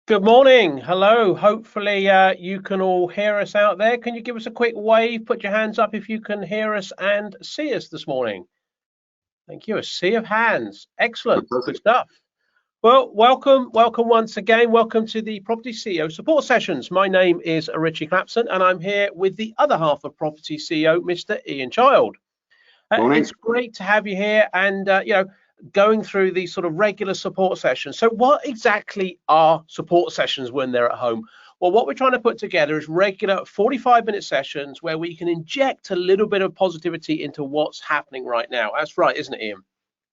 Good morning. Hello. Hopefully you can all hear us out there. Can you give us a quick wave? Put your hands up if you can hear us and see us this morning. Thank you. A sea of hands. Excellent. Good stuff. Well, welcome once again. Welcome to the Property CEO Support Sessions. My name is Ritchie and I'm here with the other half of Property CEO, Mr. Ian Child. It's great to have you here and, going through these sort of regular support sessions. So what exactly are support sessions when they're at home? Well, what we're trying to put together is regular 45-minute sessions where we can inject a little bit of positivity into what's happening right now. That's right, isn't it, Ian?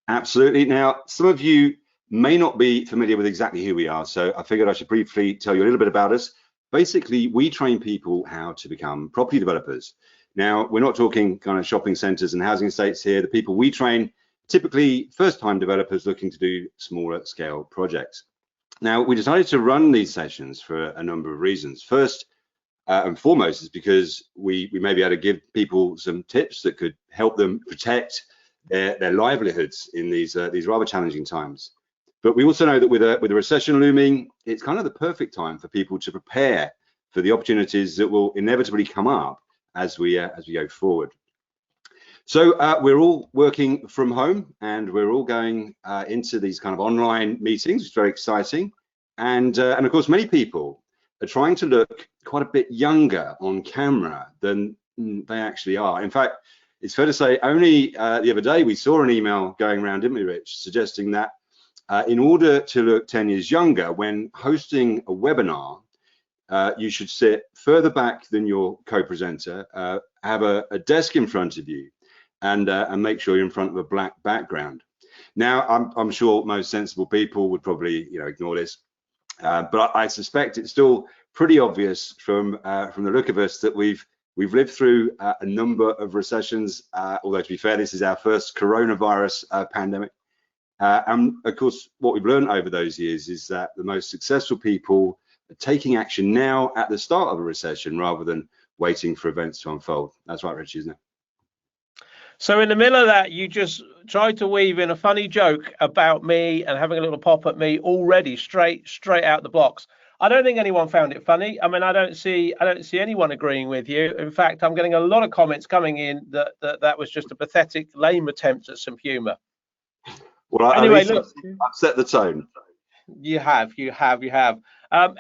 Absolutely. Now, some of you may not be familiar with exactly who we are, so I figured I should briefly tell you a little bit about us. Basically, we train people how to become property developers. Now, we're not talking kind of shopping centres and housing estates here. The people we train, typically first-time developers looking to do smaller scale projects. Now, we decided to run these sessions for a number of reasons. First and foremost is because we may be able to give people some tips that could help them protect their livelihoods in these rather challenging times. But we also know that with a recession looming, it's kind of the perfect time for people to prepare for the opportunities that will inevitably come up as we go forward. So we're all working from home and we're all going into these kind of online meetings. It's very exciting. And of course, many people are trying to look quite a bit younger on camera than they actually are. In fact, it's fair to say only the other day we saw an email going around, didn't we, Rich, suggesting that in order to look 10 years younger when hosting a webinar, you should sit further back than your co-presenter, have a desk in front of you, and make sure you're in front of a black background. Now, I'm sure most sensible people would probably, ignore this, but I suspect it's still pretty obvious from the look of us that we've lived through a number of recessions. Although to be fair, this is our first coronavirus pandemic. And of course, what we've learned over those years is that the most successful people are taking action now at the start of a recession rather than waiting for events to unfold. That's right, Richie, isn't it? So in the middle of that, you just tried to weave in a funny joke about me and having a little pop at me already straight out the blocks. I don't think anyone found it funny. I mean, I don't see anyone agreeing with you. In fact, I'm getting a lot of comments coming in that was just a pathetic, lame attempt at some humour. Well, anyway, look, I've set the tone. You have.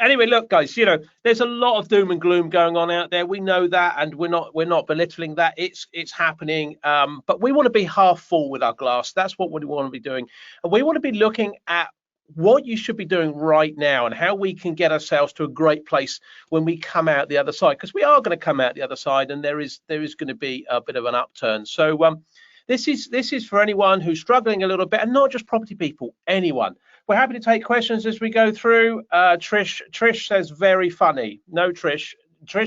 Anyway, look, guys, there's a lot of doom and gloom going on out there. We know that, and we're not belittling that. It's happening, but we want to be half full with our glass. That's what we want to be doing, and we want to be looking at what you should be doing right now and how we can get ourselves to a great place when we come out the other side, because we are going to come out the other side, and there is going to be a bit of an upturn. So this is for anyone who's struggling a little bit, and not just property people, anyone. We're happy to take questions as we go through. Trish says very funny. No, Trish,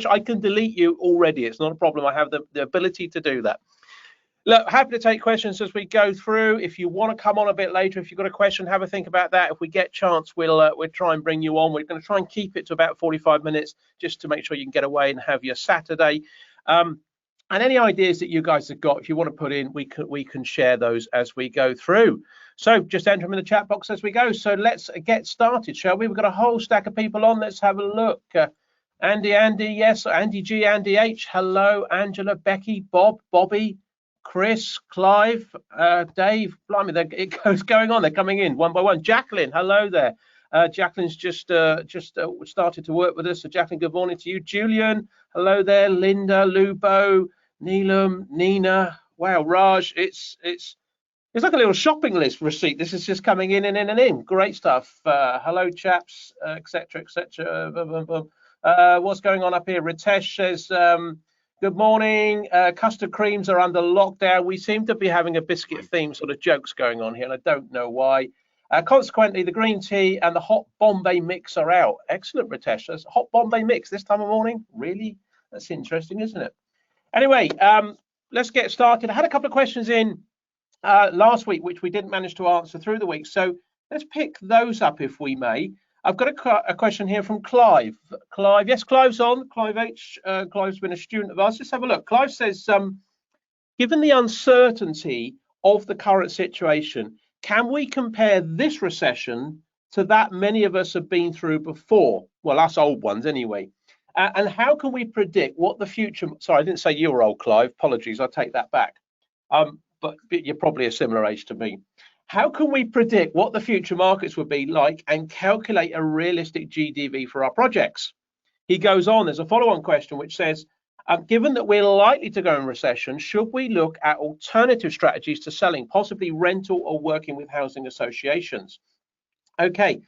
I can delete you already. It's not a problem. I have the ability to do that. Look, happy to take questions as we go through. If you want to come on a bit later, if you've got a question, have a think about that. If we get a chance, we'll try and bring you on. We're going to try and keep it to about 45 minutes just to make sure you can get away and have your Saturday. And any ideas that you guys have got, if you want to put in, we can share those as we go through. So just enter them in the chat box as we go. So let's get started, shall we? We've got a whole stack of people on. Let's have a look. Andy, yes. Andy G, Andy H. Hello, Angela, Becky, Bob, Bobby, Chris, Clive, Dave. Blimey, it goes going on. They're coming in one by one. Jacqueline, hello there. Jacqueline's just started to work with us. So Jacqueline, good morning to you. Julian, hello there. Linda, Lubo, Neelam, Nina. Wow, Raj, it's like a little shopping list receipt. This is just coming in and in and in. Great stuff. Hello, chaps, etc., etc. What's going on up here? Ritesh says, good morning. Custard creams are under lockdown. We seem to be having a biscuit theme sort of jokes going on here, and I don't know why. Consequently, the green tea and the hot Bombay mix are out. Excellent, Ritesh. That's hot Bombay mix this time of morning. Really? That's interesting, isn't it? Anyway, let's get started. I had a couple of questions in last week, which we didn't manage to answer through the week. So let's pick those up if we may. I've got a question here from Clive. Clive, yes, Clive's on. Clive H. Clive's been a student of ours. Let's have a look. Clive says, given the uncertainty of the current situation, can we compare this recession to that many of us have been through before. Well, us old ones anyway. And how can we predict what the future? Sorry, I didn't say you were old, Clive. Apologies, I take that back. But you're probably a similar age to me. How can we predict what the future markets would be like and calculate a realistic GDV for our projects? He goes on, there's a follow-on question which says, given that we're likely to go in recession, should we look at alternative strategies to selling, possibly rental or working with housing associations? Okay,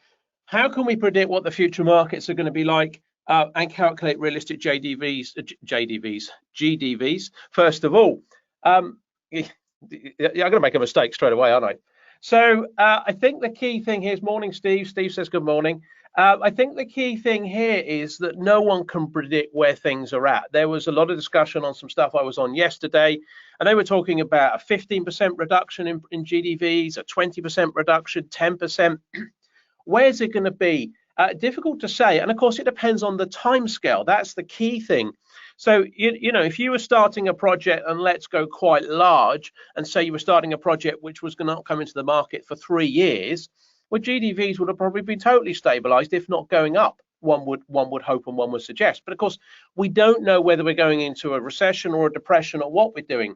how can we predict what the future markets are going to be like and calculate realistic GDVs? First of all, I'm going to make a mistake straight away, aren't I? So I think the key thing here is, morning, Steve. Steve says good morning. I think the key thing here is that no one can predict where things are at. There was a lot of discussion on some stuff I was on yesterday, and they were talking about a 15% reduction in GDVs, a 20% reduction, 10%. Where's it going to be? Difficult to say. And of course, it depends on the time scale. That's the key thing. So, you know, if you were starting a project, and let's go quite large, and say you were starting a project which was going to come into the market for 3 years, well, GDVs would have probably been totally stabilized, if not going up. One would hope and one would suggest. But of course, we don't know whether we're going into a recession or a depression or what we're doing.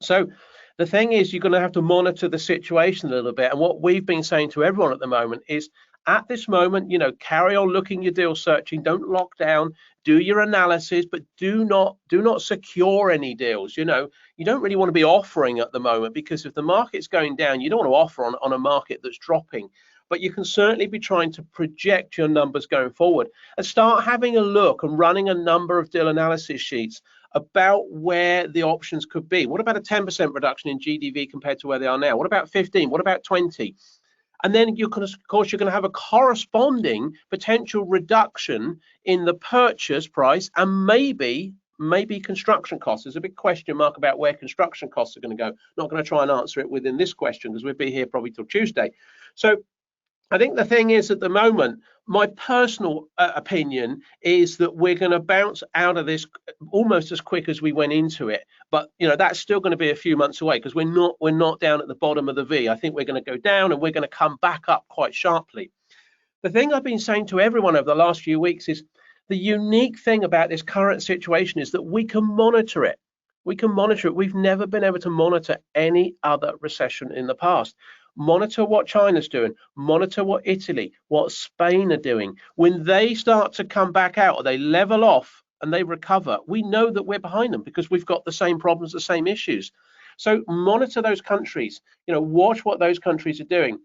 So the thing is, you're going to have to monitor the situation a little bit. And what we've been saying to everyone at the moment is, at this moment, you know, carry on looking your deal searching, don't lock down, do your analysis, but do not secure any deals. You know, you don't really want to be offering at the moment, because if the market's going down, you don't want to offer on a market that's dropping. But you can certainly be trying to project your numbers going forward and start having a look and running a number of deal analysis sheets about where the options could be. What about a 10% reduction in GDV compared to where they are now? What about 15? What about 20? And then you can, of course, you're going to have a corresponding potential reduction in the purchase price and maybe construction costs. There's a big question mark about where construction costs are going to go. Not going to try and answer it within this question, because we'll be here probably till Tuesday. So I think the thing is, at the moment, my personal opinion is that we're going to bounce out of this almost as quick as we went into it. But you know, that's still going to be a few months away, because we're not down at the bottom of the V. I think we're going to go down and we're going to come back up quite sharply. The thing I've been saying to everyone over the last few weeks is, the unique thing about this current situation is that we can monitor it. We can monitor it. We've never been able to monitor any other recession in the past. Monitor what China's doing, monitor what Italy, what Spain are doing. When they start to come back out, or they level off and they recover, we know that we're behind them, because we've got the same problems, the same issues. So monitor those countries, you know, watch what those countries are doing.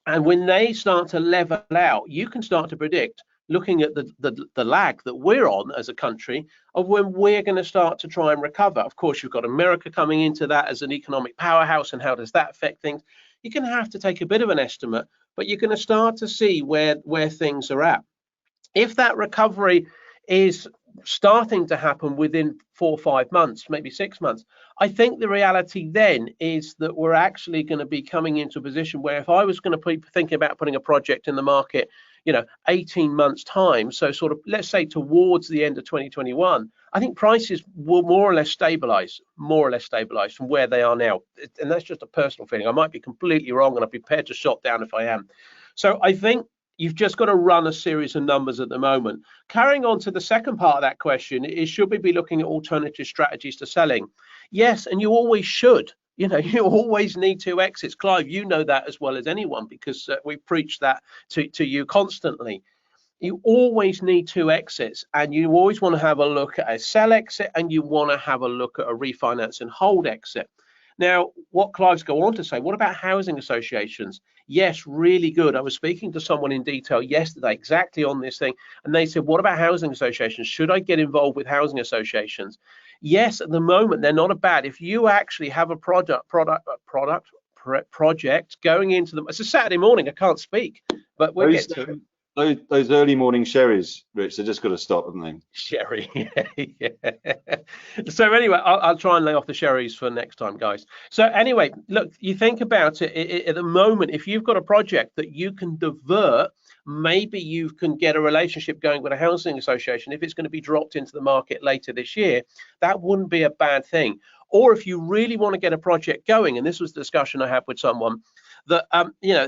And when they start to level out, you can start to predict, looking at the lag that we're on as a country, of when we're going to start to try and recover. Of course, you've got America coming into that as an economic powerhouse, and how does that affect things? You're going to have to take a bit of an estimate, but you're going to start to see where things are at. If that recovery is starting to happen within 4 or 5 months, maybe 6 months, I think the reality then is that we're actually going to be coming into a position where, if I was going to be thinking about putting a project in the market, you know, 18 months time, so sort of, let's say towards the end of 2021, I think prices will more or less stabilize from where they are now. And that's just a personal feeling. I might be completely wrong, and I'm prepared to shot down if I am. So I think you've just got to run a series of numbers at the moment. Carrying on to the second part of that question is, should we be looking at alternative strategies to selling? Yes, and you always should. You know, you always need 2 exits. Clive, you know that as well as anyone, because we preach that to you constantly. You always need 2 exits, and you always want to have a look at a sell exit, and you want to have a look at a refinance and hold exit. Now, what Clive's go on to say, what about housing associations? Yes, really good. I was speaking to someone in detail yesterday exactly on this thing, and they said, what about housing associations? Should I get involved with housing associations? Yes, at the moment, they're not a bad. If you actually have a project going into them, it's a Saturday morning, I can't speak, but we'll get to it. Those early morning sherries, Rich, they just got to stop, haven't they? Sherry, yeah. So anyway, I'll try and lay off the sherries for next time, guys. So anyway, look, you think about it, at the moment, if you've got a project that you can divert, maybe you can get a relationship going with a housing association. If it's going to be dropped into the market later this year, that wouldn't be a bad thing. Or if you really want to get a project going, and this was the discussion I had with someone, that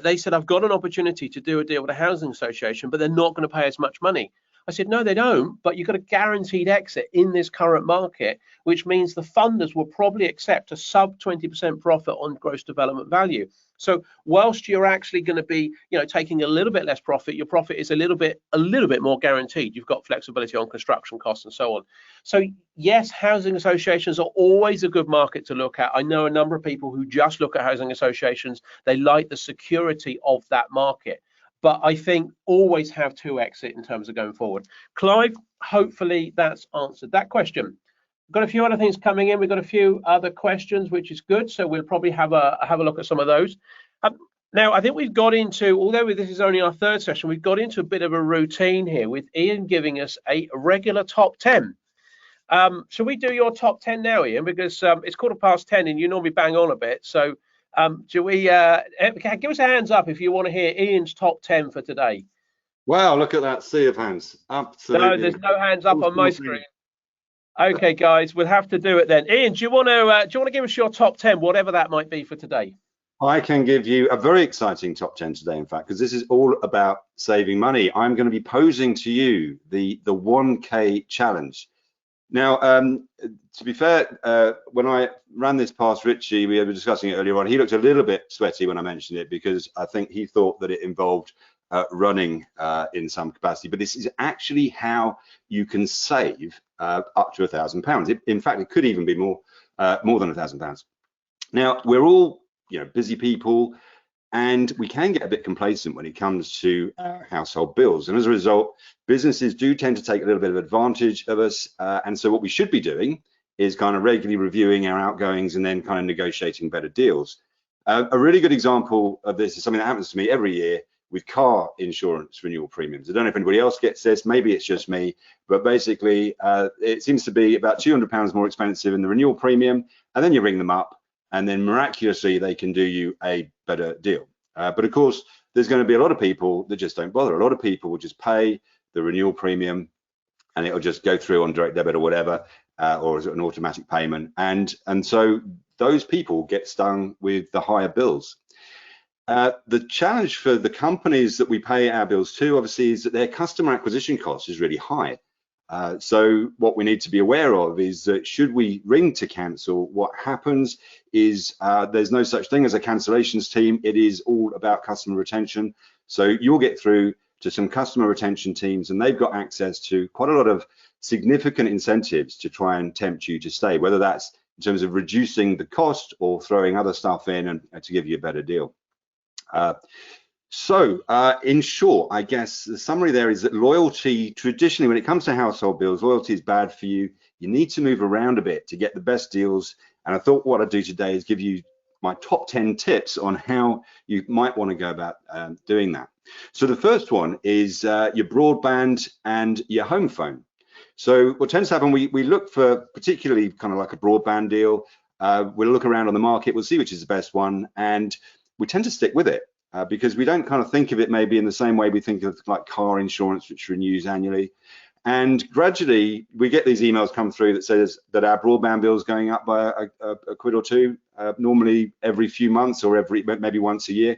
they said, I've got an opportunity to do a deal with a housing association, but they're not going to pay as much money. I said, no, they don't, but you've got a guaranteed exit in this current market, which means the funders will probably accept a sub 20% profit on gross development value. So whilst you're actually going to be, taking a little bit less profit, your profit is a little bit more guaranteed. You've got flexibility on construction costs and so on. So yes, housing associations are always a good market to look at. I know a number of people who just look at housing associations. They like the security of that market. But I think always have two exit in terms of going forward. Clive, hopefully that's answered that question. We've got a few other things coming in. We've got a few other questions, which is good. So we'll probably have a look at some of those. Now, I think we've got into, although this is only our third session, we've got into a bit of a routine here with Ian giving us a regular top 10. Shall we do your top 10 now, Ian? Because it's 10:15 and you normally bang on a bit. So do we give us a hands up if you want to hear Ian's top 10 for today? Wow, look at that sea of hands. Absolutely. No, there's no hands up on my screen. Okay, guys, we'll have to do it then. Ian, do you want to give us your top 10, whatever that might be for today? I can give you a very exciting top 10 today, in fact, because this is all about saving money. I'm going to be posing to you the 1K challenge. Now, to be fair, when I ran this past Ritchie, we were discussing it earlier on, he looked a little bit sweaty when I mentioned it because I think he thought that it involved running in some capacity. But this is actually how you can save up to £1,000. In fact, it could even be more than £1,000. Now, we're all busy people, and we can get a bit complacent when it comes to household bills. And as a result, businesses do tend to take a little bit of advantage of us. And so what we should be doing is kind of regularly reviewing our outgoings and then kind of negotiating better deals. A really good example of this is something that happens to me every year with car insurance renewal premiums. I don't know if anybody else gets this, maybe it's just me, but basically it seems to be about £200 more expensive in the renewal premium, and then you ring them up, and then miraculously they can do you a better deal. But of course, there's going to be a lot of people that just don't bother. A lot of people will just pay the renewal premium and it'll just go through on direct debit or whatever, or as an automatic payment. And so those people get stung with the higher bills. The challenge for the companies that we pay our bills to, obviously, is that their customer acquisition cost is really high. So what we need to be aware of is that should we ring to cancel, what happens is there's no such thing as a cancellations team. It is all about customer retention. So you'll get through to some customer retention teams, and they've got access to quite a lot of significant incentives to try and tempt you to stay, whether that's in terms of reducing the cost or throwing other stuff in and to give you a better deal. So in short, I guess the summary there is that loyalty, traditionally, when it comes to household bills, loyalty is bad for you. You need to move around a bit to get the best deals. And I thought what I'd do today is give you my top 10 tips on how you might want to go about doing that. So the first one is your broadband and your home phone. So what tends to happen, we look for particularly kind of like a broadband deal. We'll look around on the market, we'll see which is the best one, and we tend to stick with it. Because we don't kind of think of it maybe in the same way we think of like car insurance, which renews annually. And gradually we get these emails come through that says that our broadband bill is going up by a quid or two, normally every few months or maybe once a year.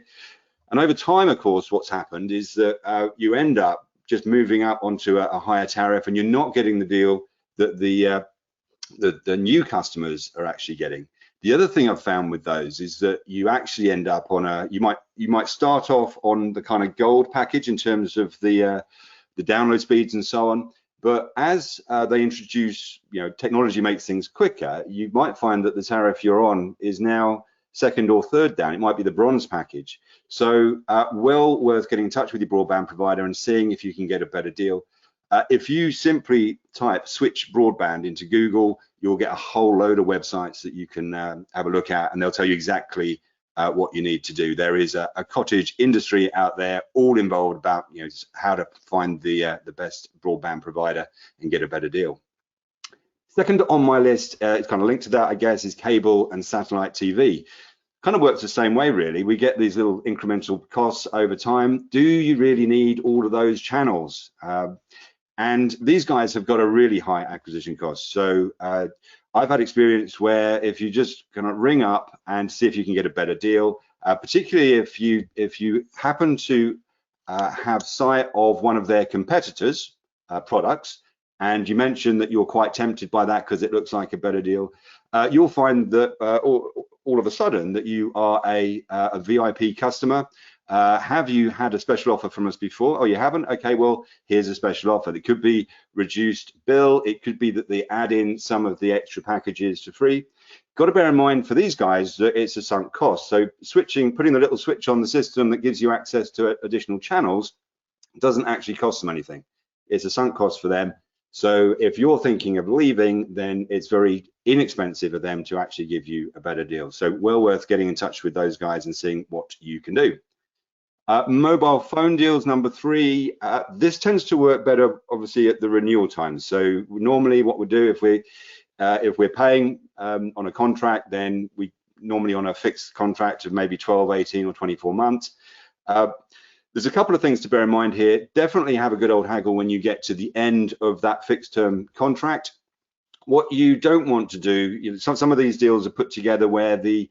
And over time, of course, what's happened is that you end up just moving up onto a higher tariff, and you're not getting the deal that the new customers are actually getting. The other thing I've found with those is that you actually end up on you might start off on the kind of gold package in terms of the download speeds and so on. But as they introduce, technology makes things quicker, you might find that the tariff you're on is now second or third down. It might be the bronze package. So well worth getting in touch with your broadband provider and seeing if you can get a better deal. If you simply type switch broadband into Google, you'll get a whole load of websites that you can have a look at, and they'll tell you exactly what you need to do. There is a cottage industry out there all involved about how to find the best broadband provider and get a better deal. Second on my list, it's kind of linked to that, I guess, is cable and satellite TV. Kind of works the same way, really. We get these little incremental costs over time. Do you really need all of those channels? And these guys have got a really high acquisition cost. So I've had experience where if you just kind of ring up and see if you can get a better deal, particularly if you happen to have sight of one of their competitors' products, and you mentioned that you're quite tempted by that because it looks like a better deal, you'll find that all of a sudden that you are a VIP customer. Have you had a special offer from us before? Oh, you haven't? Okay, well, here's a special offer. It could be reduced bill. It could be that they add in some of the extra packages for free. Got to bear in mind for these guys that it's a sunk cost. So putting the little switch on the system that gives you access to additional channels doesn't actually cost them anything. It's a sunk cost for them. So if you're thinking of leaving, then it's very inexpensive of them to actually give you a better deal. So well worth getting in touch with those guys and seeing what you can do. Mobile phone deals, number 3. This tends to work better, obviously, at the renewal time. So normally what we do if we're paying on a contract, then we normally on a fixed contract of maybe 12, 18 or 24 months. There's a couple of things to bear in mind here. Definitely have a good old haggle when you get to the end of that fixed term contract. What you don't want to do, some of these deals are put together where the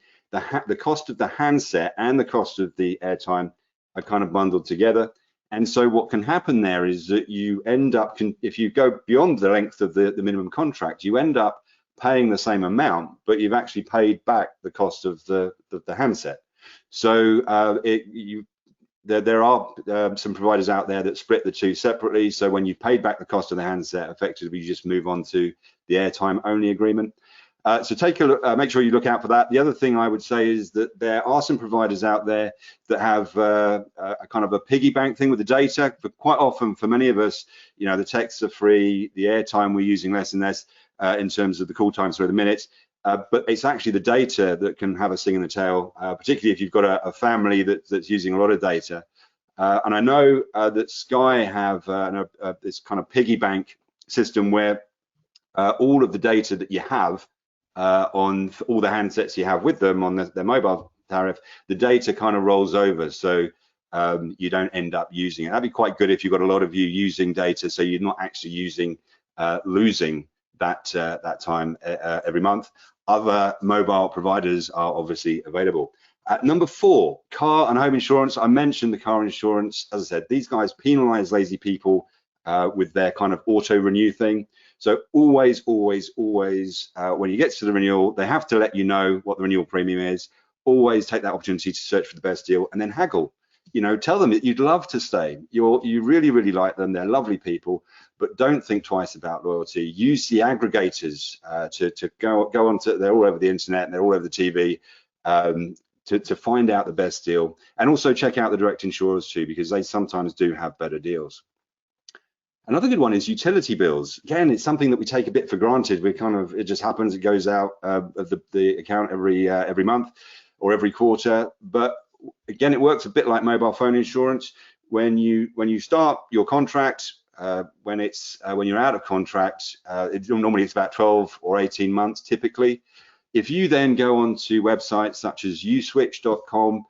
cost of the handset and the cost of the airtime are kind of bundled together. And so what can happen there is that you end up, if you go beyond the length of the minimum contract, you end up paying the same amount, but you've actually paid back the cost of the handset. So there are some providers out there that split the two separately. So when you've paid back the cost of the handset, effectively you just move on to the airtime only agreement. So take a look, make sure you look out for that. The other thing I would say is that there are some providers out there that have a kind of a piggy bank thing with the data. But quite often for many of us, the texts are free, the airtime we're using less and less in terms of the call times for the minutes. But it's actually the data that can have a sting in the tail, particularly if you've got a family that's using a lot of data. And I know that Sky have this kind of piggy bank system where all of the data that you have on all the handsets you have with them on their mobile tariff, the data kind of rolls over, so you don't end up using it. That'd be quite good if you've got a lot of you using data, so you're not actually losing that time every month. Other mobile providers are obviously available. Number 4, car and home insurance. I mentioned the car insurance. As I said, these guys penalize lazy people with their kind of auto renew thing. So always, when you get to the renewal, they have to let you know what the renewal premium is. Always take that opportunity to search for the best deal and then haggle. Tell them that you'd love to stay. You really like them. They're lovely people, but don't think twice about loyalty. Use the aggregators to go on to, they're all over the internet and they're all over the TV to find out the best deal. And also check out the direct insurers too, because they sometimes do have better deals. Another good one is utility bills. Again, it's something that we take a bit for granted. It just happens, it goes out of the account every month or every quarter. But again, it works a bit like mobile phone insurance. When you start your contract, when you're out of contract, normally it's about 12 or 18 months typically. If you then go onto websites such as uswitch.com,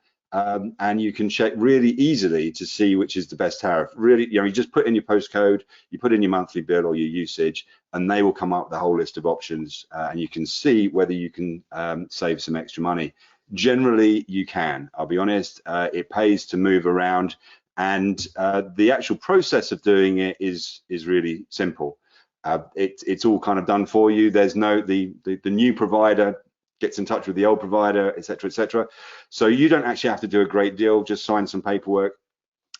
and you can check really easily to see which is the best tariff. Really, you just put in your postcode, you put in your monthly bill or your usage, and they will come up with a whole list of options, and you can see whether you can save some extra money. Generally, you can. I'll be honest, it pays to move around, and the actual process of doing it is really simple. It's all kind of done for you. There's the new provider gets in touch with the old provider, etc., etc. So you don't actually have to do a great deal, just sign some paperwork,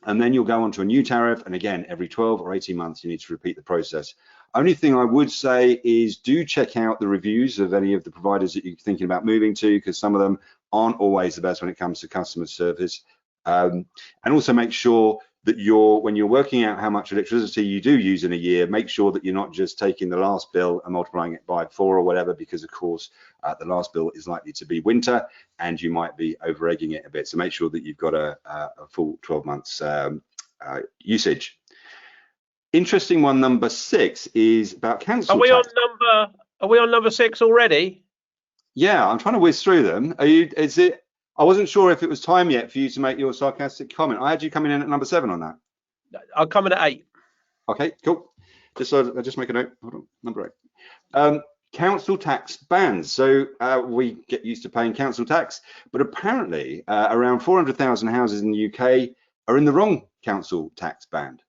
and then you'll go on to a new tariff. And again, every 12 or 18 months, you need to repeat the process. Only thing I would say is do check out the reviews of any of the providers that you're thinking about moving to, because some of them aren't always the best when it comes to customer service. And also make sure that when you're working out how much electricity you do use in a year, make sure that you're not just taking the last bill and multiplying it by 4 or whatever, because of course the last bill is likely to be winter and you might be over egging it a bit. So make sure that you've got a full 12 months usage. Interesting one, number 6, is about council tax. Are we on number 6 already? Yeah, I'm trying to whiz through them. I wasn't sure if it was time yet for you to make your sarcastic comment. I had you coming in at number 7 on that. I'll come in at 8. Okay, cool. Just make a note. Hold on, number 8. council tax bands. So we get used to paying council tax, but apparently around 400,000 houses in the UK are in the wrong council tax band.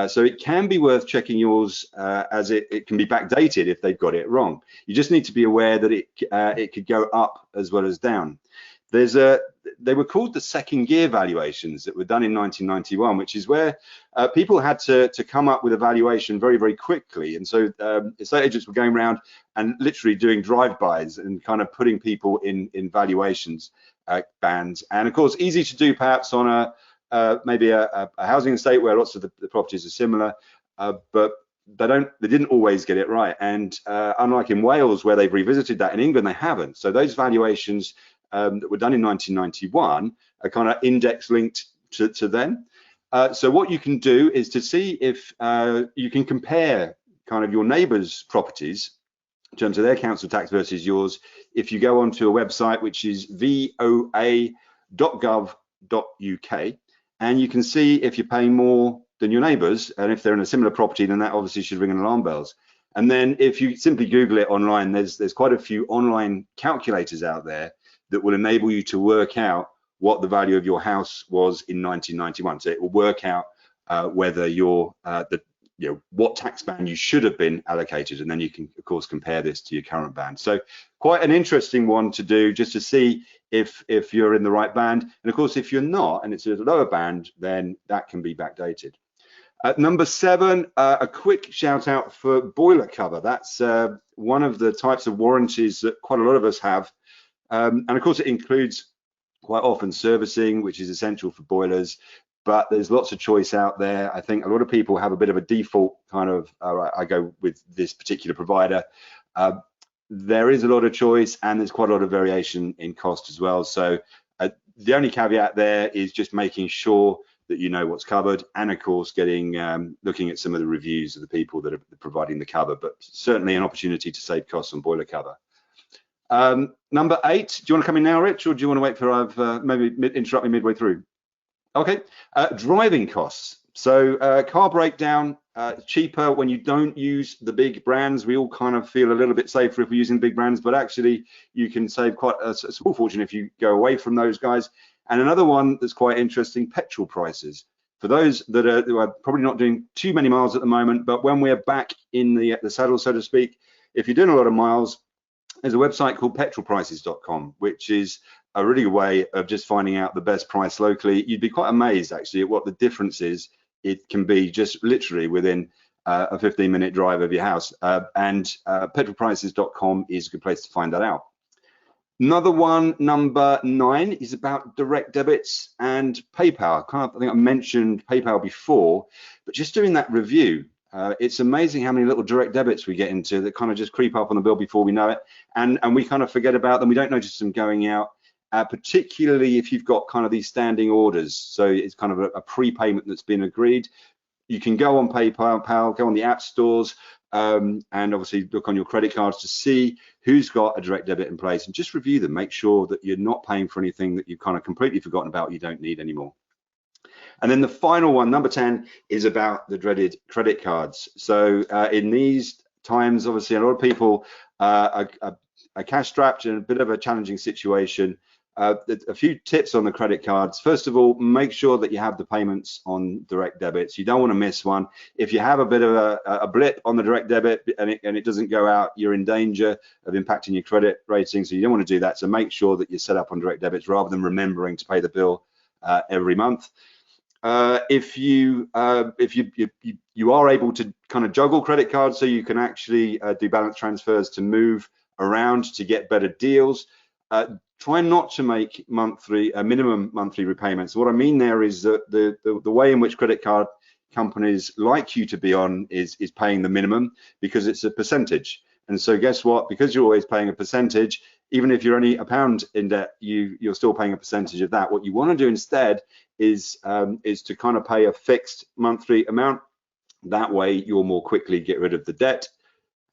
So it can be worth checking yours as it can be backdated if they've got it wrong. You just need to be aware that it could go up as well as down. They were called the second gear valuations that were done in 1991, which is where people had to come up with a valuation very, very quickly. And so estate agents were going around and literally doing drive-bys and kind of putting people in valuations bands. And of course, easy to do perhaps on maybe a housing estate where lots of the properties are similar, but they didn't always get it right. And unlike in Wales, where they've revisited that, in England they haven't. So those valuations that were done in 1991 are kind of index linked to them. So what you can do is to see if you can compare kind of your neighbours' properties in terms of their council tax versus yours. If you go onto a website which is voa.gov.uk, and you can see if you're paying more than your neighbours, and if they're in a similar property, then that obviously should ring an alarm bells. And then if you simply Google it online, there's quite a few online calculators out there that will enable you to work out what the value of your house was in 1991. So it will work out whether you're what tax band you should have been allocated, and then you can of course compare this to your current band. So quite an interesting one to do, just to see if you're in the right band. And of course, if you're not and it's a lower band, then that can be backdated. At number 7, a quick shout out for boiler cover. That's one of the types of warranties that quite a lot of us have. And of course, it includes quite often servicing, which is essential for boilers, but there's lots of choice out there. I think a lot of people have a bit of a default kind of, I go with this particular provider. There is a lot of choice, and there's quite a lot of variation in cost as well. So the only caveat there is just making sure that you know what's covered, and of course looking at some of the reviews of the people that are providing the cover, but certainly an opportunity to save costs on boiler cover. Number 8, do you want to come in now, Rich, or do you want to wait for I've maybe interrupt me midway through? Okay, driving costs. So car breakdown, cheaper when you don't use the big brands. We all kind of feel a little bit safer if we're using big brands, but actually you can save quite a small fortune if you go away from those guys. And another one that's quite interesting, petrol prices. For those that are probably not doing too many miles at the moment, but when we're back in the saddle, so to speak, if you're doing a lot of miles, there's a website called petrolprices.com, which is a really good way of just finding out the best price locally. You'd be quite amazed actually at what the difference is. It can be just literally within a 15-minute drive of your house. Petrolprices.com is a good place to find that out. Another one, number 9, is about direct debits and PayPal. I think I mentioned PayPal before, but just doing that review, it's amazing how many little direct debits we get into that kind of just creep up on the bill before we know it, and we kind of forget about them. We don't notice them going out, particularly if you've got kind of these standing orders. So it's kind of a prepayment that's been agreed. You can go on PayPal, go on the app stores, and obviously look on your credit cards to see who's got a direct debit in place, and just review them. Make sure that you're not paying for anything that you've kind of completely forgotten about, you don't need anymore. And then the final one, number 10, is about the dreaded credit cards. So in these times, obviously, a lot of people are cash strapped in a bit of a challenging situation. A few tips on the credit cards. First of all, make sure that you have the payments on direct debits. You don't want to miss one. If you have a bit of a blip on the direct debit and it doesn't go out, you're in danger of impacting your credit rating. So you don't want to do that. So make sure that you're set up on direct debits rather than remembering to pay the bill every month. If you are able to kind of juggle credit cards so you can actually do balance transfers to move around to get better deals, try not to make minimum monthly repayments. What I mean there is that the way in which credit card companies like you to be on is paying the minimum, because it's a percentage. And so guess what? Because you're always paying a percentage, even if you're only £1 in debt, you're still paying a percentage of that. What you want to do instead is to kind of pay a fixed monthly amount. That way you'll more quickly get rid of the debt.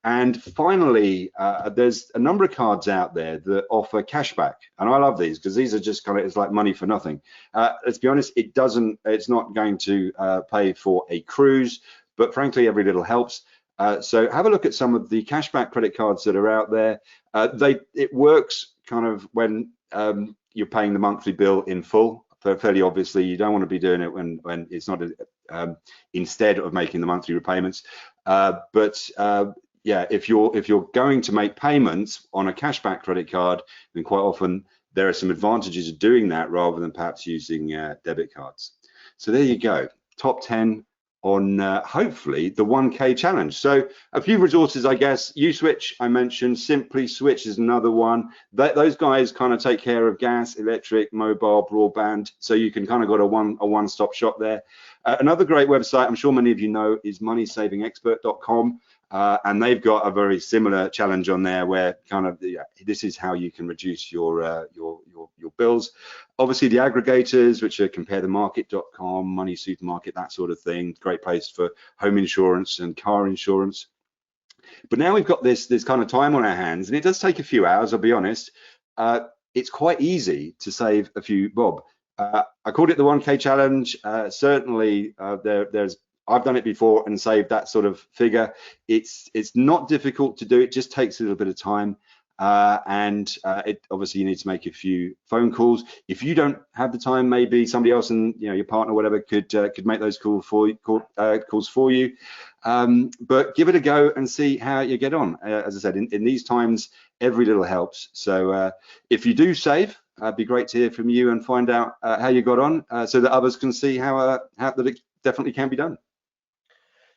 And finally, there's a number of cards out there that offer cashback, and I love these because these are just kind of, it's like money for nothing. Let's be honest, it's not going to pay for a cruise, but frankly, every little helps. So have a look at some of the cashback credit cards that are out there. It works kind of when you're paying the monthly bill in full. Fairly obviously, you don't want to be doing it when it's not instead of making the monthly repayments. Yeah, if you're going to make payments on a cashback credit card, then quite often there are some advantages of doing that rather than perhaps using debit cards. So there you go, top 10 on hopefully the 1K challenge. So a few resources, I guess. USwitch, I mentioned. Simply Switch is another one. Those guys kind of take care of gas, electric, mobile, broadband. So you can kind of got a one-stop shop there. Another great website, I'm sure many of you know, is moneysavingexpert.com. And they've got a very similar challenge on there where kind of this is how you can reduce your bills. Obviously the aggregators, which are comparethemarket.com, Money Supermarket, that sort of thing. Great place for home insurance and car insurance. But now we've got this kind of time on our hands, and it does take a few hours, I'll be honest. It's quite easy to save a few bob. I called it the 1K challenge. Certainly I've done it before and saved that sort of figure. It's not difficult to do. It just takes a little bit of time. Obviously you need to make a few phone calls. If you don't have the time, maybe somebody else, and your partner or whatever could make those calls for you. But give it a go and see how you get on. As I said, in these times, every little helps. So if you do save, it'd be great to hear from you and find out how you got on, so that others can see how that it definitely can be done.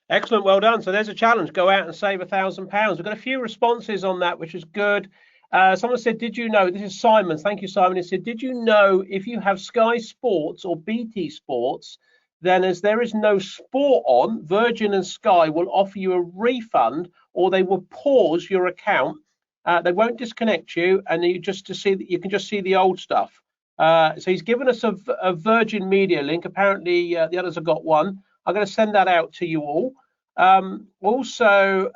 Excellent, well done. So there's a challenge. Go out and save £1,000. We've got a few responses on that, which is good. Someone said, did you know, this is Simon, thank you, Simon. He said, did you know if you have Sky Sports or BT Sports, then as there is no sport on, Virgin and Sky will offer you a refund, or they will pause your account. They won't disconnect you, and you can just see the old stuff. So he's given us a Virgin Media link. Apparently the others have got one. I'm going to send that out to you all. Also,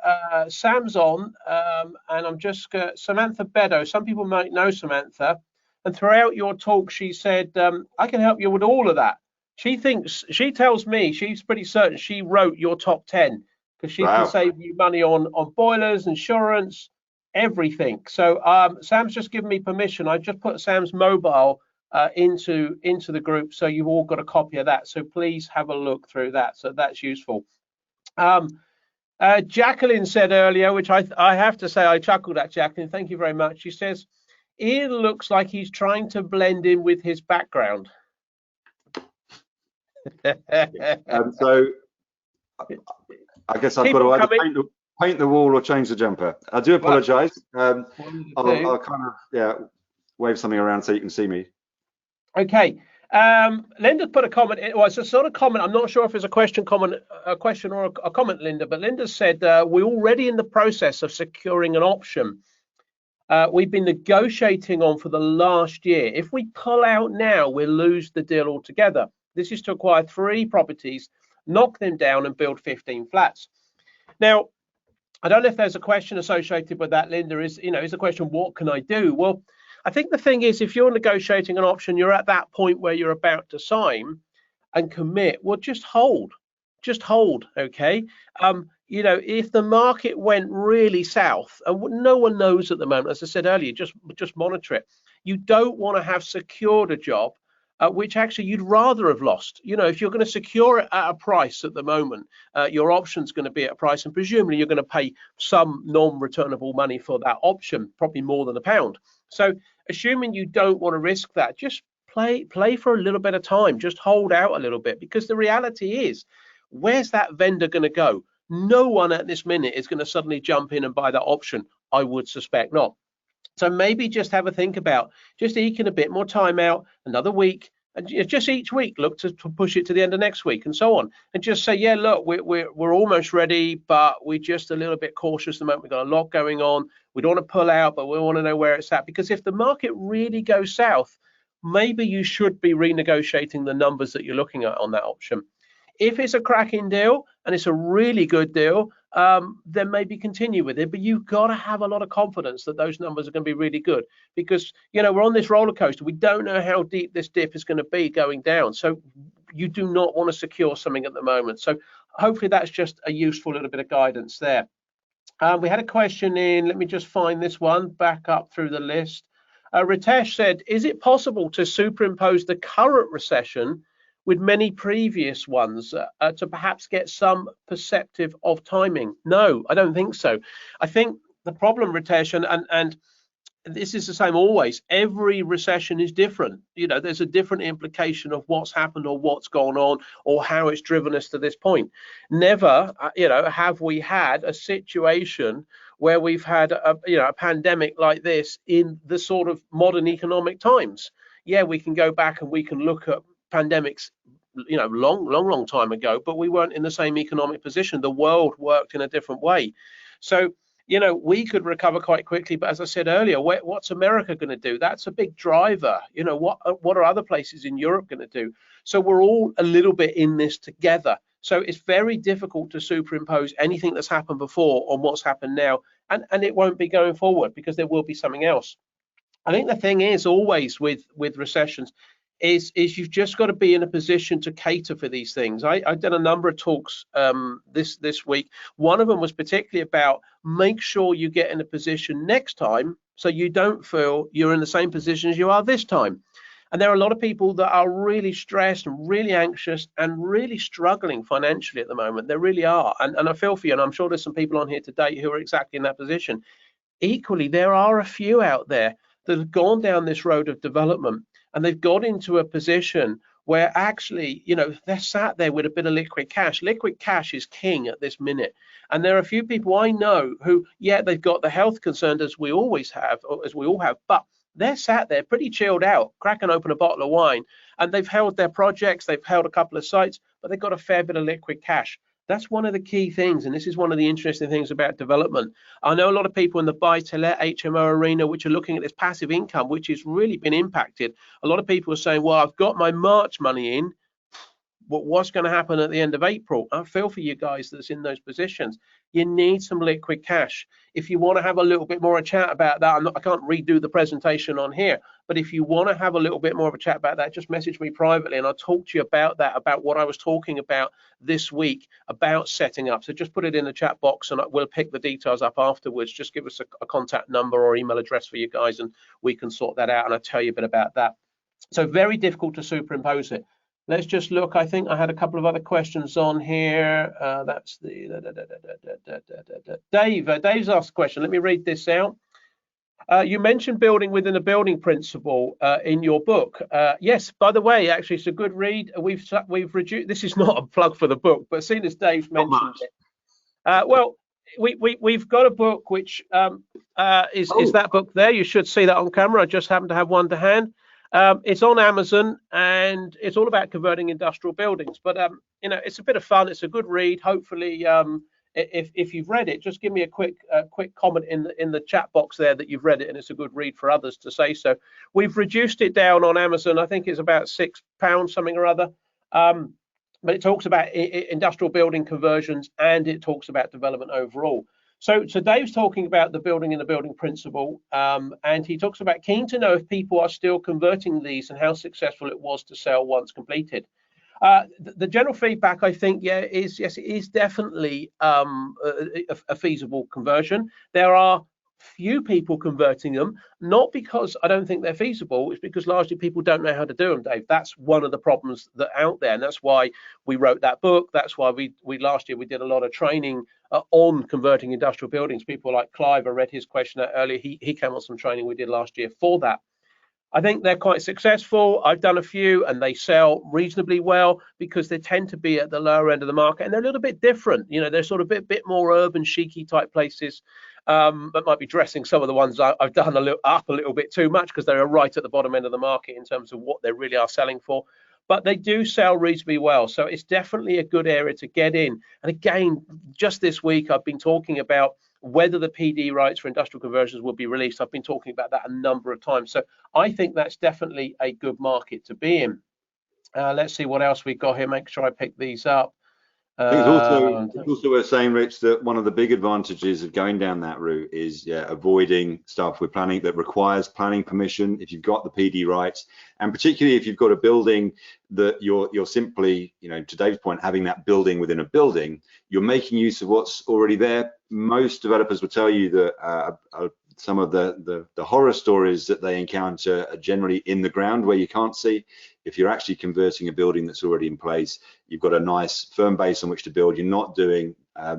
Sam's on, and I'm just Samantha Beddoe. Some people might know Samantha, and throughout your talk, she said, "I can help you with all of that." She tells me she's pretty certain she wrote your top 10 because she can save you money on boilers, insurance, everything. So Sam's just given me permission. I just put Sam's mobile into the group, so you've all got a copy of that, so please have a look through that. So that's useful. Jacqueline said earlier, which I have to say I chuckled at. Jacqueline, thank you very much. She says Ian looks like he's trying to blend in with his background. So I guess I've got to either paint the wall or change the jumper. I do apologize. I'll kind of wave something around so you can see me. Okay, Linda put a comment. Well, it's a sort of comment. I'm not sure if it's a question or a comment, Linda. But Linda said we're already in the process of securing an option. We've been negotiating on for the last year. If we pull out now, we'll lose the deal altogether. This is to acquire 3 properties, knock them down, and build 15 flats. Now, I don't know if there's a question associated with that, Linda. Is the question, what can I do? Well, I think the thing is, if you're negotiating an option, you're at that point where you're about to sign and commit. Well, just hold, okay? If the market went really south, and no one knows at the moment, as I said earlier, just monitor it. You don't want to have secured a job which actually you'd rather have lost. If you're going to secure it at a price at the moment, your option's going to be at a price, and presumably you're going to pay some non-returnable money for that option, probably more than £1. So assuming you don't want to risk that, just play for a little bit of time, just hold out a little bit, because the reality is, where's that vendor going to go? No one at this minute is going to suddenly jump in and buy that option. I would suspect not. So maybe just have a think about just eking a bit more time out, another week, and just each week look to push it to the end of next week and so on, and just say, yeah, look, we're almost ready, but we're just a little bit cautious at the moment. We've got a lot going on. We don't want to pull out, but we want to know where it's at, because if the market really goes south, maybe you should be renegotiating the numbers that you're looking at on that option. If it's a cracking deal and it's a really good deal, then maybe continue with it. But you've got to have a lot of confidence that those numbers are going to be really good, because we're on this roller coaster. We don't know how deep this dip is going to be going down. So you do not want to secure something at the moment. So hopefully that's just a useful little bit of guidance there. We had a question in, let me just find this one back up through the list. Ritesh said, is it possible to superimpose the current recession with many previous ones to perhaps get some perceptive of timing? No, I don't think so. I think the problem, Ritesh, and this is the same always, every recession is different. You know, there's a different implication of what's happened or what's gone on or how it's driven us to this point. Never, you know, have we had a situation where we've had a pandemic like this in the sort of modern economic times. Yeah, we can go back and we can look at pandemics, you know, long time ago, but we weren't in the same economic position. The world worked in a different way. So, you know, we could recover quite quickly, but as I said earlier, what's America going to do? That's a big driver. You know, what are other places in Europe going to do? So we're all a little bit in this together. So it's very difficult to superimpose anything that's happened before on what's happened now, and it won't be going forward because there will be something else. I think the thing is always with recessions is you've just got to be in a position to cater for these things. I've done a number of talks this week. One of them was particularly about make sure you get in a position next time so you don't feel you're in the same position as you are this time. And there are a lot of people that are really stressed and really anxious and really struggling financially at the moment. There really are. And I feel for you, and I'm sure there's some people on here today who are exactly in that position. Equally, there are a few out there that have gone down this road of development and they've got into a position where actually, you know, they're sat there with a bit of liquid cash. Liquid cash is king at this minute. And there are a few people I know who, yeah, they've got the health concerns as we always have, or as we all have, but they're sat there pretty chilled out, cracking open a bottle of wine, and they've held their projects, they've held a couple of sites, but they've got a fair bit of liquid cash. That's one of the key things, and this is one of the interesting things about development. I know a lot of people in the buy-to-let HMO arena which are looking at this passive income, which has really been impacted. A lot of people are saying, well, I've got my March money in, but what's going to happen at the end of April? I feel for you guys that's in those positions. You need some liquid cash. If you want to have a little bit more of a chat about that, I can't redo the presentation on here, but if you want to have a little bit more of a chat about that, just message me privately and I'll talk to you about that, about what I was talking about this week about setting up. So just put it in the chat box and we'll pick the details up afterwards. Just give us a contact number or email address for you guys and we can sort that out and I'll tell you a bit about that. So very difficult to superimpose it. Let's just look. I think I had a couple of other questions on here. That's the Dave. Dave's asked a question. Let me read this out. You mentioned building within a building principle in your book. Yes, by the way, actually, it's a good read. We've reduced. This is not a plug for the book, but seeing as Dave's mentioned it, well, we've got a book which is that book there. You should see that on camera. I just happen to have one to hand. It's on Amazon and it's all about converting industrial buildings, but you know, it's a bit of fun. It's a good read. Hopefully, if you've read it, just give me a quick comment in the chat box there that you've read it and it's a good read for others to say so. We've reduced it down on Amazon. I think it's about £6 something or other. But it talks about industrial building conversions and it talks about development overall. So Dave's talking about the building in the building principle, and he talks about keen to know if people are still converting these and how successful it was to sell once completed. The general feedback, I think, yeah, is yes, it is definitely a feasible conversion. There are few people converting them, not because I don't think they're feasible, it's because largely people don't know how to do them, Dave. That's one of the problems that are out there, and that's why we wrote that book. That's why we last year we did a lot of training on converting industrial buildings. People like Clive, I read his question out earlier, he came on some training we did last year for that. I think they're quite successful. I've done a few and they sell reasonably well because they tend to be at the lower end of the market and they're a little bit different. You know, they're sort of a bit more urban, chicy type places. That might be dressing some of the ones I've done a little bit too much because they're right at the bottom end of the market in terms of what they really are selling for. But they do sell reasonably well. So it's definitely a good area to get in. And again, just this week, I've been talking about whether the PD rights for industrial conversions will be released. I've been talking about that a number of times. So I think that's definitely a good market to be in. Let's see what else we've got here. Make sure I pick these up. I think it's also worth saying, Rich, that one of the big advantages of going down that route is avoiding stuff with planning that requires planning permission if you've got the PD rights, and particularly if you've got a building that you're simply, to Dave's point, having that building within a building, you're making use of what's already there. Most developers will tell you that some of the horror stories that they encounter are generally in the ground where you can't see. If you're actually converting a building that's already in place, you've got a nice firm base on which to build. You're not doing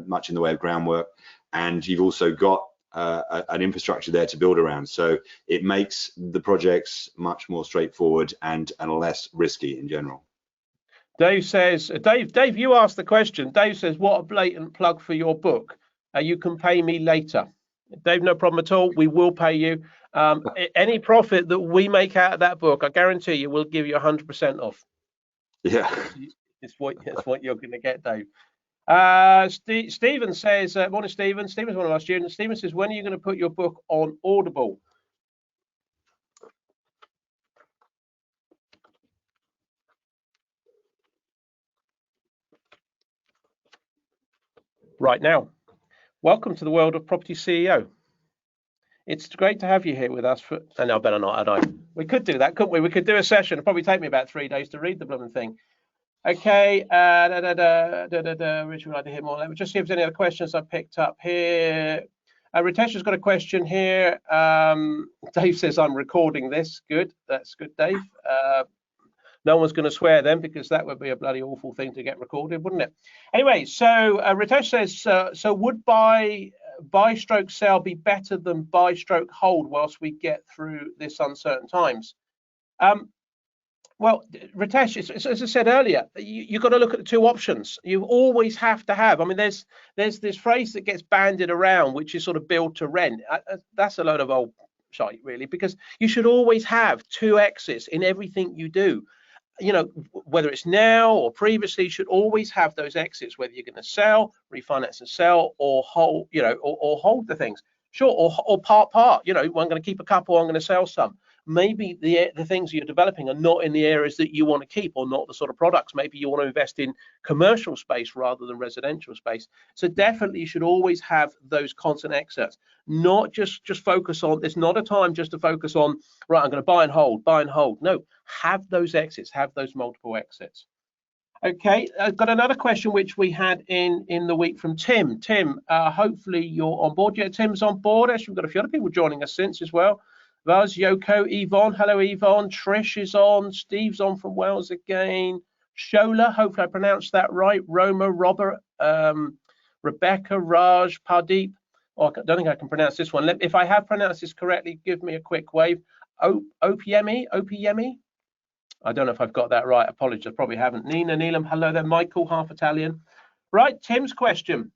much in the way of groundwork, and you've also got an infrastructure there to build around. So it makes the projects much more straightforward and less risky in general. Dave says, Dave, you asked the question. Dave says, what a blatant plug for your book. You can pay me later. Dave, no problem at all. We will pay you. Any profit that we make out of that book, I guarantee you, we'll give you 100% off. Yeah, it's what you're going to get, Dave. Stephen says, morning, Stephen. Stephen's one of our students. Stephen says, when are you going to put your book on Audible? Right now. Welcome to the world of Property CEO. It's great to have you here with us. No, better not, had I? We could do that, couldn't we? We could do a session. It'd probably take me about 3 days to read the blooming thing. Okay. Rich would like to hear more. Let me just see if there's any other questions I picked up here. Ritesh has got a question here. Dave says, I'm recording this. Good. That's good, Dave. No one's going to swear then, because that would be a bloody awful thing to get recorded, wouldn't it? Anyway, so Ritesh says, so would buy stroke sell be better than buy stroke hold whilst we get through this uncertain times? Well, Ritesh, as I said earlier, you've got to look at the two options. You always have to have. I mean, there's this phrase that gets bandied around, which is sort of build to rent. That's a load of old shite, really, because you should always have two exits in everything you do. Whether it's now or previously, you should always have those exits, whether you're going to sell, refinance and sell, or hold, or hold the things. Sure, or part. I'm going to keep a couple, I'm going to sell some. Maybe the things you're developing are not in the areas that you want to keep, or not the sort of products. Maybe you want to invest in commercial space rather than residential space. So definitely you should always have those constant exits, not just focus on, there's not a time just to focus on, right, I'm going to buy and hold. No, have those exits, have those multiple exits. Okay, I've got another question which we had in the week from Tim. Tim, hopefully you're on board. Yeah, Tim's on board. Actually, we've got a few other people joining us since as well. Vaz, Yoko, Yvonne, hello Yvonne, Trish is on, Steve's on from Wales again, Shola, hopefully I pronounced that right, Roma, Robert, Rebecca, Raj, Pardeep, I don't think I can pronounce this one. If I have pronounced this correctly, give me a quick wave. Opiemi? I don't know if I've got that right, apologies, I probably haven't. Nina, Neelam, hello there, Michael, half Italian. Right, Tim's question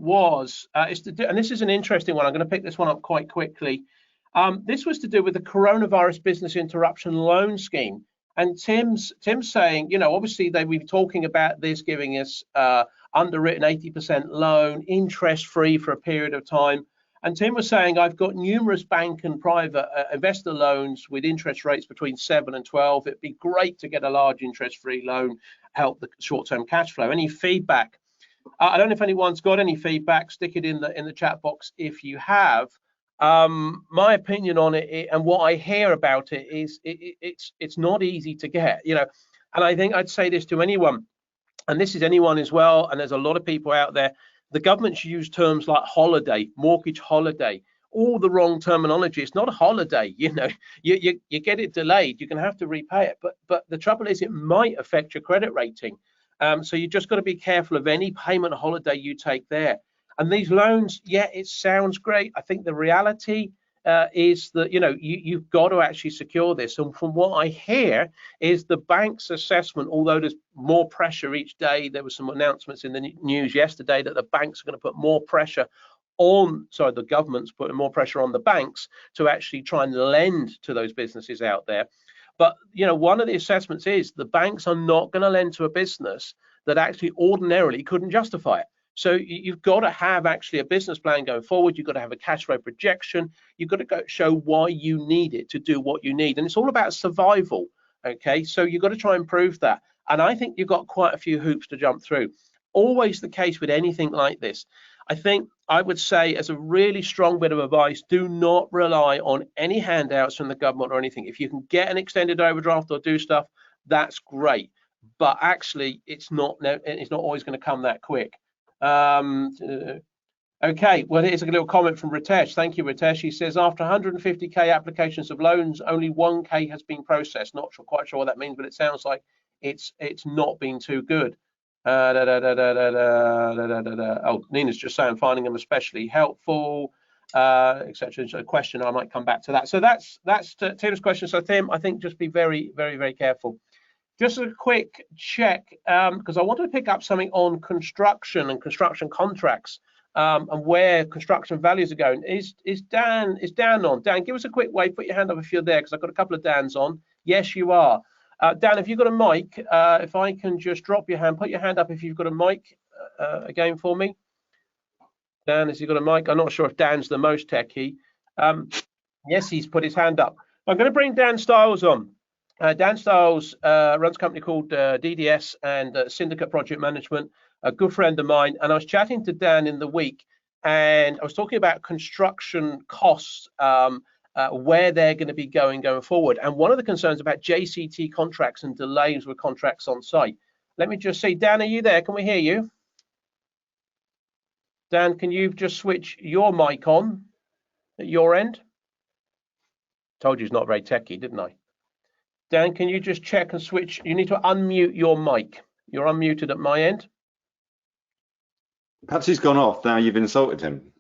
was, and this is an interesting one, I'm going to pick this one up quite quickly. This was to do with the coronavirus business interruption loan scheme. And Tim's saying, obviously we've been talking about this giving us underwritten 80% loan, interest-free for a period of time. And Tim was saying, I've got numerous bank and private investor loans with interest rates between 7 and 12. It'd be great to get a large interest-free loan, help the short-term cash flow. Any feedback? I don't know if anyone's got any feedback. Stick it in the chat box if you have. My opinion on it, and what I hear about it, is it's not easy to get, and I think I'd say this to anyone, and this is anyone as well, and there's a lot of people out there. The government's used terms like holiday, mortgage holiday, all the wrong terminology. It's not a holiday, you get it delayed, you're going to have to repay it, but the trouble is it might affect your credit rating. So you just got to be careful of any payment holiday you take there. And these loans, yeah, it sounds great. I think the reality is that, you've got to actually secure this. And from what I hear is the bank's assessment, although there's more pressure each day, there were some announcements in the news yesterday that the banks are going to put more pressure on, the government's putting more pressure on the banks to actually try and lend to those businesses out there. But, one of the assessments is the banks are not going to lend to a business that actually ordinarily couldn't justify it. So you've got to have actually a business plan going forward. You've got to have a cash flow projection. You've got to show why you need it to do what you need. And it's all about survival. Okay, so you've got to try and prove that. And I think you've got quite a few hoops to jump through. Always the case with anything like this. I think I would say, as a really strong bit of advice, do not rely on any handouts from the government or anything. If you can get an extended overdraft or do stuff, that's great. But actually, it's not always going to come that quick. Okay, well, here's a little comment from Ritesh. Thank you, Ritesh. He says, after 150k applications of loans, only 1k has been processed. Not quite sure what that means, but it sounds like it's not been too good. Oh, Nina's just saying finding them especially helpful, etc. So a question, I might come back to that. So that's Tim's question. So Tim, I think just be very, very, very careful. Just a quick check, because I wanted to pick up something on construction and construction contracts. And where construction values are going. Is Dan on? Dan, give us a quick wave. Put your hand up if you're there, because I've got a couple of Dans on. Yes, you are. Dan, if you've got a mic, if I can just drop your hand, put your hand up if you've got a mic again for me. Dan, has he got a mic? I'm not sure if Dan's the most techie. Yes, he's put his hand up. I'm going to bring Dan Stiles on. Dan Stiles runs a company called DDS and Syndicate Project Management, a good friend of mine. And I was chatting to Dan in the week, and I was talking about construction costs, where they're going to be going forward. And one of the concerns about JCT contracts and delays with contracts on site. Let me just see, Dan, are you there? Can we hear you? Dan, can you just switch your mic on at your end? Told you he's not very techie, didn't I? Dan, can you just check and switch? You need to unmute your mic. You're unmuted at my end. Perhaps he's gone off. Now you've insulted him.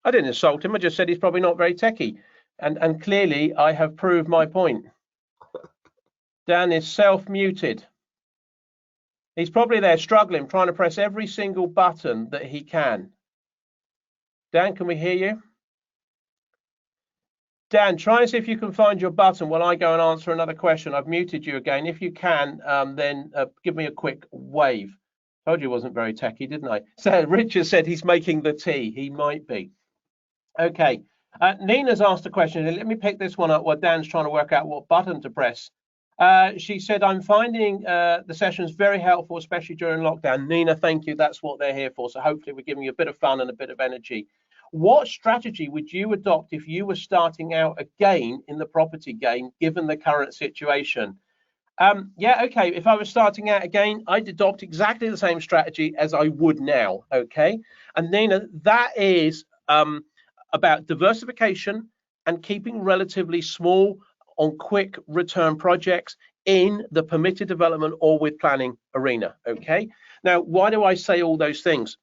I didn't insult him. I just said he's probably not very techie. And clearly I have proved my point. Dan is self-muted. He's probably there struggling, trying to press every single button that he can. Dan, can we hear you? Dan, try and see if you can find your button while I go and answer another question. I've muted you again. If you can, then give me a quick wave. Told you it wasn't very techie, didn't I? So Richard said he's making the tea. He might be. Okay. Nina's asked a question. Let me pick this one up while Dan's trying to work out what button to press. She said, I'm finding the sessions very helpful, especially during lockdown. Nina, thank you. That's what they're here for. So hopefully we're giving you a bit of fun and a bit of energy. What strategy would you adopt if you were starting out again in the property game, given the current situation? Yeah, okay. If I was starting out again, I'd adopt exactly the same strategy as I would now. Okay. And Nina, that is about diversification and keeping relatively small on quick return projects in the permitted development or with planning arena. Okay. Now, why do I say all those things?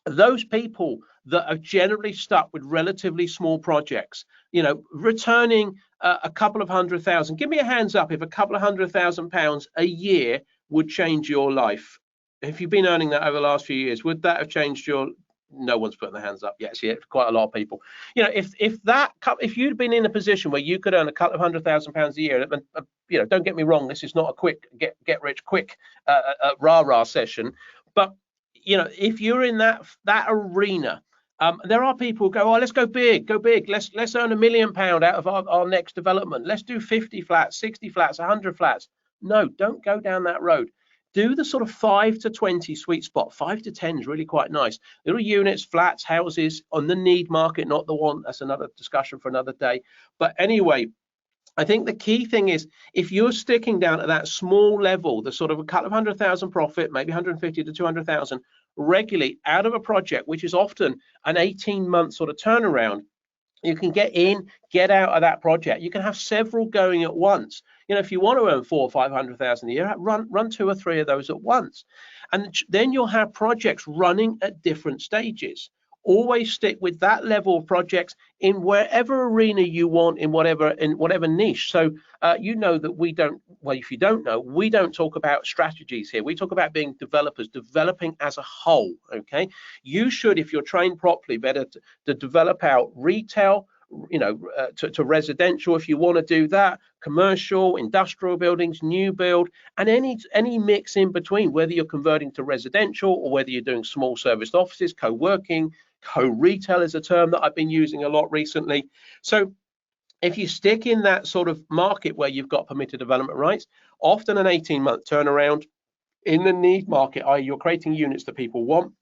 Those people that are generally stuck with relatively small projects, you know, returning a couple of $100,000. Give me a hands up if a couple of £100,000 a year would change your life. If you've been earning that over the last few years, would that have changed your? No one's putting their hands up. Yes, yeah, quite a lot of people. You know, if you'd been in a position where you could earn a couple of £100,000 a year, and you know, don't get me wrong, this is not a quick get rich quick rah-rah session, but you know, if you're in that arena, there are people who go, oh, let's go big, let's earn £1 million out of our next development. Let's do 50 flats, 60 flats, 100 flats. No, don't go down that road. Do the sort of 5 to 20 sweet spot. 5 to 10 is really quite nice. Little units, flats, houses on the need market, not the one. That's another discussion for another day. But anyway, I think the key thing is, if you're sticking down at that small level, the sort of a couple of £100,000 profit, maybe 150 to 200,000 regularly out of a project, which is often an 18-month sort of turnaround, you can get in, get out of that project. You can have several going at once. You know, if you want to earn 400,000 or 500,000 a year, run 2 or 3 of those at once, and then you'll have projects running at different stages. Always stick with that level of projects in wherever arena you want, in whatever niche. So you know that we don't, well, if you don't know, we don't talk about strategies here. We talk about being developers, developing as a whole. Okay, you should, if you're trained properly, better to develop out retail, you know, to residential if you want to do that, commercial, industrial buildings, new build, and any mix in between, whether you're converting to residential or whether you're doing small serviced offices, co-working, co-retail is a term that I've been using a lot recently. So if you stick in that sort of market where you've got permitted development rights, often an 18-month turnaround, in the need market, i.e. you're creating units that people want,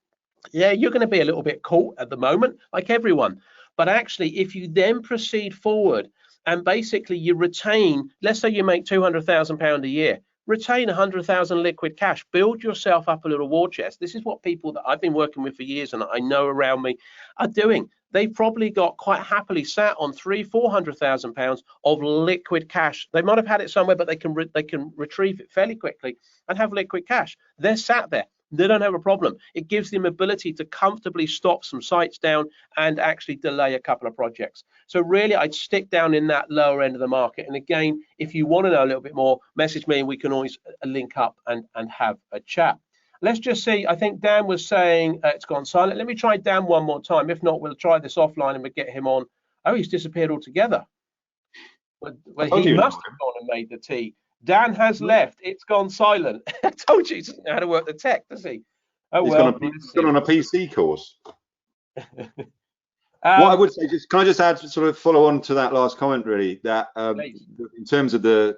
yeah, you're going to be a little bit caught at the moment, like everyone. But actually, if you then proceed forward and basically you retain, let's say you make £200,000 a year, retain 100,000 liquid cash, build yourself up a little war chest. This is what people that I've been working with for years and I know around me are doing. They've probably got quite happily sat on £300,000-400,000 of liquid cash. They might have had it somewhere, but they can retrieve it fairly quickly and have liquid cash. They're sat there. They don't have a problem. It gives them ability to comfortably stop some sites down and actually delay a couple of projects. So really, I'd stick down in that lower end of the market. And again, if you want to know a little bit more, message me and we can always link up and have a chat. Let's just see. I think Dan was saying it's gone silent. Let me try Dan one more time. If not, we'll try this offline and we'll get him on. Oh, he's disappeared altogether. Well, he must have gone and made the tea. Dan has left. It's gone silent. I told you he doesn't know how to work the tech, does he? Oh, he's well. gone on a PC course. What I would say, can I just add, sort of follow on to that last comment, really, that in terms of the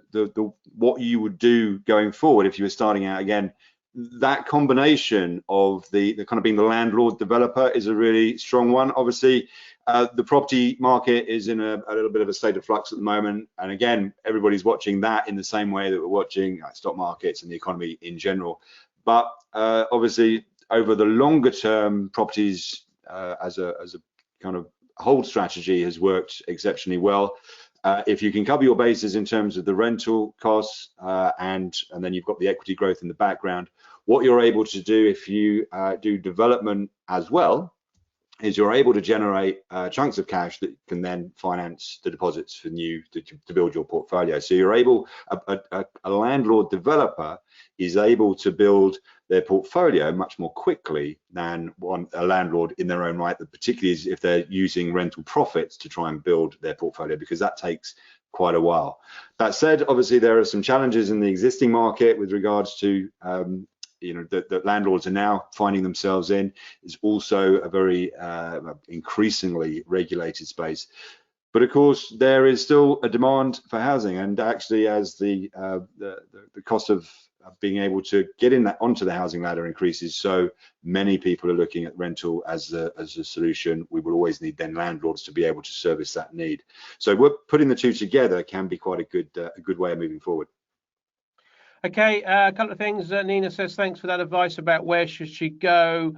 what you would do going forward if you were starting out again, that combination of the kind of being the landlord developer is a really strong one. Obviously, the property market is in a little bit of a state of flux at the moment, and again, everybody's watching that in the same way that we're watching stock markets and the economy in general. But obviously, over the longer term, properties as a kind of hold strategy has worked exceptionally well. If you can cover your bases in terms of the rental costs and then you've got the equity growth in the background, what you're able to do if you do development as well is you're able to generate chunks of cash that can then finance the deposits for to build your portfolio. So you're able, a landlord developer is able to build their portfolio much more quickly than a landlord in their own right, particularly if they're using rental profits to try and build their portfolio, because that takes quite a while. That said, obviously there are some challenges in the existing market with regards to that landlords are now finding themselves in. Is also a very increasingly regulated space. But of course, there is still a demand for housing, and actually, as the cost of being able to get onto the housing ladder increases, so many people are looking at rental as a solution. We will always need then landlords to be able to service that need. So we're putting the two together can be quite a good way of moving forward. Okay, a couple of things. Nina says, thanks for that advice about where should she go.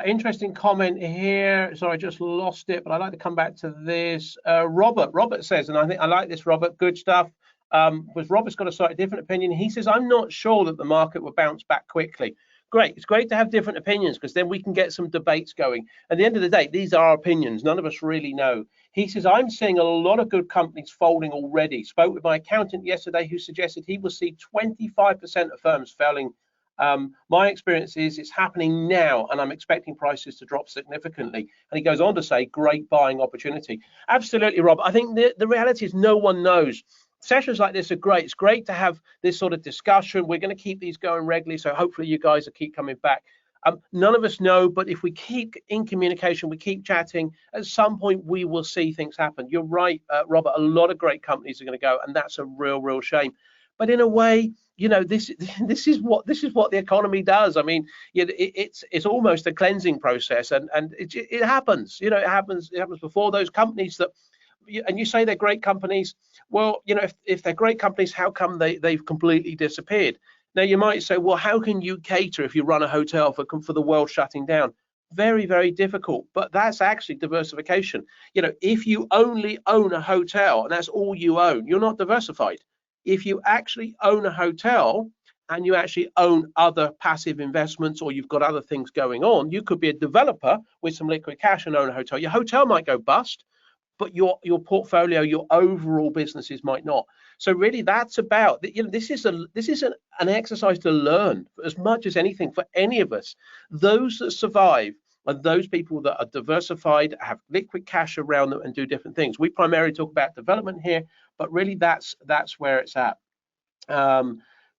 Interesting comment here. Sorry, I just lost it, but I'd like to come back to this. Robert says, and I think I like this, Robert, good stuff. Robert's got a slightly different opinion. He says, I'm not sure that the market will bounce back quickly. Great, it's great to have different opinions because then we can get some debates going. At the end of the day, these are opinions. None of us really know. He says, I'm seeing a lot of good companies folding already. Spoke with my accountant yesterday who suggested he will see 25% of firms failing. My experience is it's happening now, and I'm expecting prices to drop significantly. And he goes on to say, great buying opportunity. Absolutely, Rob. I think the reality is no one knows. Sessions like this are great. It's great to have this sort of discussion. We're going to keep these going regularly, so hopefully you guys will keep coming back. None of us know, but if we keep in communication, we keep chatting, at some point we will see things happen. You're right, Robert, a lot of great companies are going to go, and that's a real shame. But in a way, this is what the economy does. I mean, it's almost a cleansing process, and it happens. It happens before those companies that, and you say they're great companies. Well, if they're great companies, how come they've completely disappeared? Now, you might say, well, how can you cater if you run a hotel for the world shutting down? Very, very difficult, but that's actually diversification. If you only own a hotel and that's all you own, you're not diversified. If you actually own a hotel and you actually own other passive investments, or you've got other things going on, you could be a developer with some liquid cash and own a hotel. Your hotel might go bust, but your portfolio, your overall businesses might not. So really, that's about, this is an exercise to learn as much as anything for any of us. Those that survive are those people that are diversified, have liquid cash around them, and do different things. We primarily talk about development here, but really that's where it's at.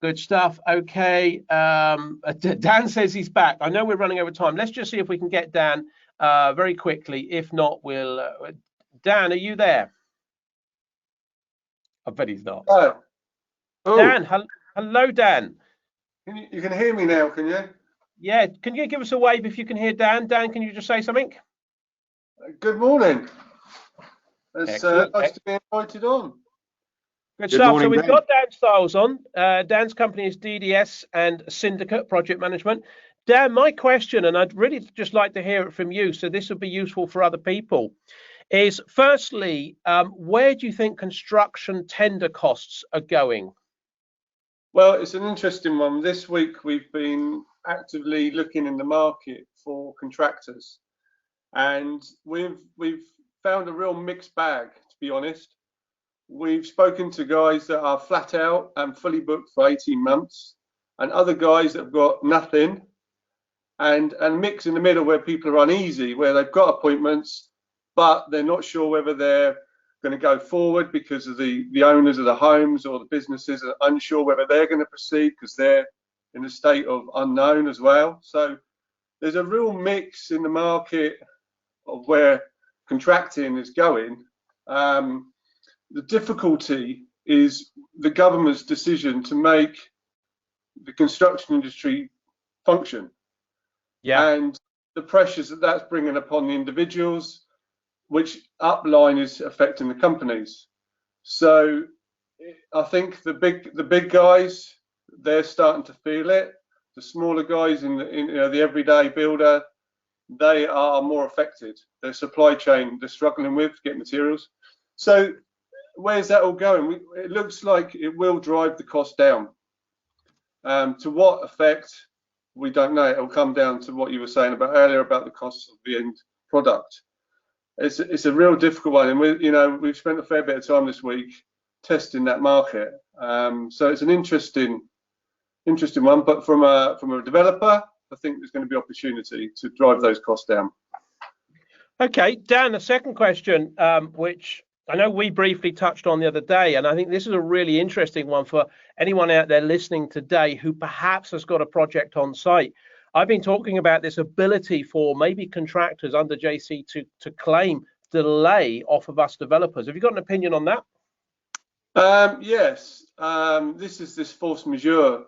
Good stuff. Okay. Dan says he's back. I know we're running over time. Let's just see if we can get Dan very quickly. If not, we'll. Dan, are you there? I bet he's not. Oh. Dan, hello, Dan. You can hear me now, can you? Yeah, can you give us a wave if you can hear Dan? Dan, can you just say something? Good morning. It's Excellent. nice to be invited on. Good Good stuff. morning, So we've Dan. got Dan Stiles on. Dan's company is DDS and Syndicate Project Management. Dan, my question, and I'd really just like to hear it from you, so this would be useful for other people, is firstly, where do you think construction tender costs are going? Well, it's an interesting one. This week we've been actively looking in the market for contractors, and we've found a real mixed bag, to be honest. We've spoken to guys that are flat out and fully booked for 18 months, and other guys that have got nothing, and mix in the middle where people are uneasy, where they've got appointments, but they're not sure whether they're going to go forward because of the owners of the homes or the businesses are unsure whether they're going to proceed because they're in a state of unknown as well. So there's a real mix in the market of where contracting is going. The difficulty is the government's decision to make the construction industry function. Yeah. And the pressures that that's bringing upon the individuals, which upline is affecting the companies. So I think the big guys, they're starting to feel it. The smaller guys in the everyday builder, they are more affected. Their supply chain, they're struggling with getting materials. So where's that all going? It looks like it will drive the cost down. To what effect, we don't know. It'll come down to what you were saying about earlier about the cost of the end product. It's a real difficult one, and we've spent a fair bit of time this week testing that market. So it's an interesting one. But from a developer, I think there's going to be opportunity to drive those costs down. Okay, Dan, the second question, which I know we briefly touched on the other day, and I think this is a really interesting one for anyone out there listening today who perhaps has got a project on site. I've been talking about this ability for maybe contractors under JC to claim delay off of us developers. Have you got an opinion on that? Yes. This is this force majeure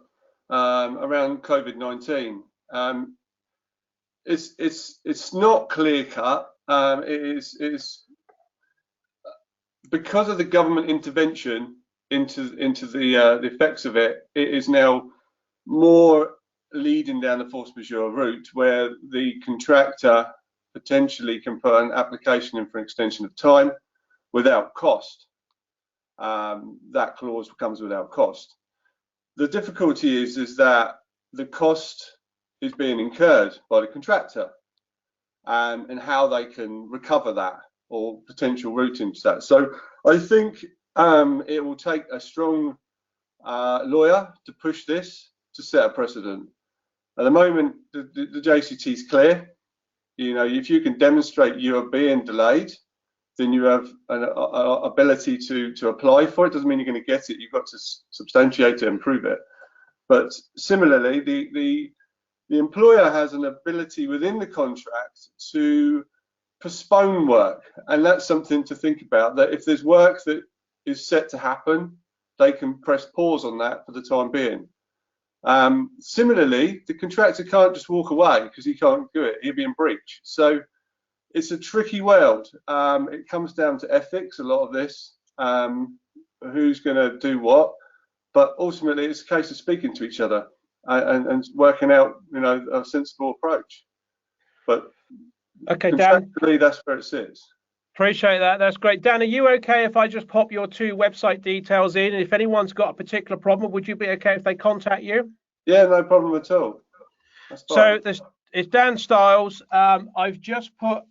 around COVID-19. It's not clear cut. It is because of the government intervention into the effects of it. It is now more leading down the force majeure route, where the contractor potentially can put an application in for an extension of time without cost. That clause comes without cost. The difficulty is that the cost is being incurred by the contractor, and how they can recover that or potential route into that. So I think it will take a strong lawyer to push this to set a precedent. At the moment, the JCT is clear. If you can demonstrate you are being delayed, then you have an ability to apply for it. Doesn't mean you're going to get it. You've got to substantiate it and prove it. But similarly, the employer has an ability within the contract to postpone work, and that's something to think about. That if there's work that is set to happen, they can press pause on that for the time being. Similarly, the contractor can't just walk away because he can't do it. He'll be in breach. So it's a tricky world. It comes down to ethics, a lot of this, who's going to do what. But ultimately, it's a case of speaking to each other and working out, a sensible approach. But okay, Dan, that's where it sits. Appreciate that. That's great. Dan, are you okay if I just pop your 2 website details in? And if anyone's got a particular problem, would you be okay if they contact you? Yeah, no problem at all. That's fine. So it's Dan Stiles. I've just put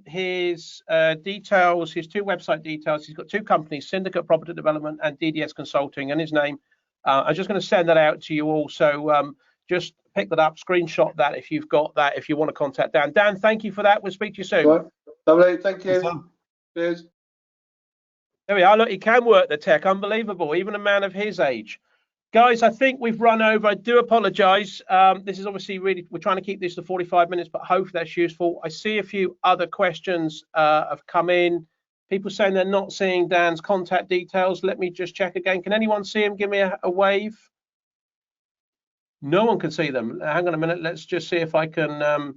his details, his 2 website details. He's got 2 companies, Syndicate Property Development and DDS Consulting, and his name. I'm just going to send that out to you all. So just pick that up, screenshot that if you've got that, if you want to contact Dan. Dan, thank you for that. We'll speak to you soon. Right. Lovely. Thank you. Cheers. There we are. Look, he can work the tech. Unbelievable. Even a man of his age. Guys, I think we've run over. I do apologize. This is obviously we're trying to keep this to 45 minutes, but hopefully that's useful. I see a few other questions have come in. People saying they're not seeing Dan's contact details. Let me just check again. Can anyone see him? Give me a wave. No one can see them. Hang on a minute. Let's just see if I can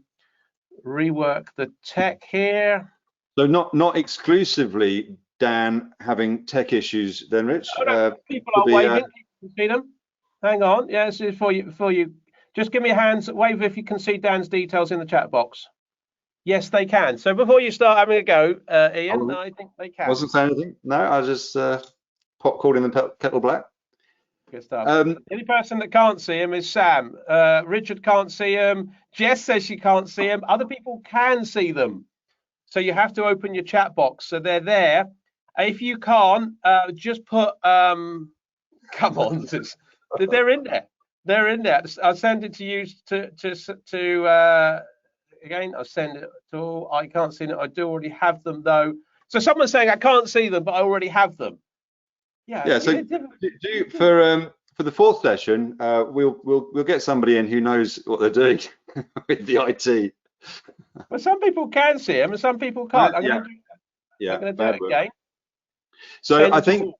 rework the tech here. So not exclusively Dan having tech issues then, Rich. Oh, no, people are waving. You can see them. Hang on. Yeah, this is for you. Just give me a hand. Wave if you can see Dan's details in the chat box. Yes, they can. So before you start having a go, Ian, I think they can. Wasn't saying anything. No, I just called in the kettle black. Good stuff. The only person that can't see him is Sam. Richard can't see him. Jess says she can't see him. Other people can see them. So you have to open your chat box. So they're there. If you can't, just put, come on, they're in there. They're in there. I'll send it to you again, I'll send it to all. I can't see it. I do already have them though. So someone's saying I can't see them, but I already have them. Yeah. So for the fourth session, we'll get somebody in who knows what they're doing with the IT. But some people can see them and some people can't. I'm going to do it again. So I think.